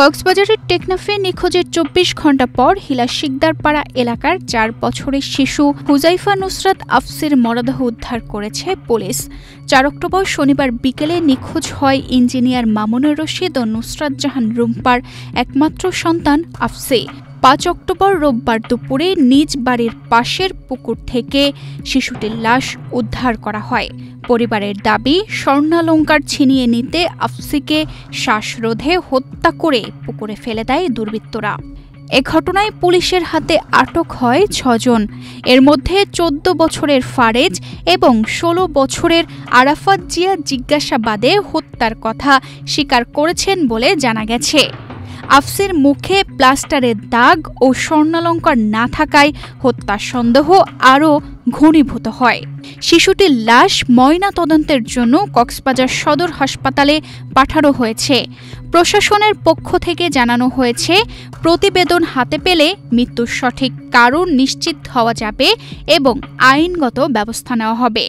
কক্সবাজারের টেকনাফে নিখোঁজের ২৪ ঘণ্টা পর হিলা শিকদারপাড়া এলাকার ৪ বছরের শিশু হুজাইফা নুসরাত আফসির মরদেহ উদ্ধার করেছে পুলিশ। ৪ অক্টোবর শনিবার বিকেলে নিখোঁজ হয় ইঞ্জিনিয়ার মামুনুর রশিদ ও নুসরাত জাহান রুম্পার একমাত্র সন্তান আফসি। ৫ অক্টোবর রোববার দুপুরে নিজ বাড়ির পাশের পুকুর থেকে শিশুটির লাশ উদ্ধার করা হয়। পরিবারের দাবি, স্বর্ণালংকার ছিনিয়ে নিতে আফসিকে শ্বাসরোধে হত্যা করে পুকুরে ফেলে দেয় দুর্বৃত্তরা। এ ঘটনায় পুলিশের হাতে আটক হয় ৬ জন। এর মধ্যে ১৪ বছরের ফারেজ এবং ১৬ বছরের আরাফাত জিয়া জিজ্ঞাসাবাদে হত্যার কথা স্বীকার করেছেন বলে জানা গেছে। আফসির মুখে প্লাস্টারের দাগ ও স্বর্ণালংকার না থাকায় হত্যার সন্দেহ আরও ঘনীভূত হয়। শিশুটির লাশ ময়না তদন্তের জন্য কক্সবাজার সদর হাসপাতালে পাঠানো হয়েছে। প্রশাসনের পক্ষ থেকে জানানো হয়েছে, প্রতিবেদন হাতে পেলে মৃত্যুর সঠিক কারণ নিশ্চিত হওয়া যাবে এবং আইনগত ব্যবস্থা নেওয়া হবে।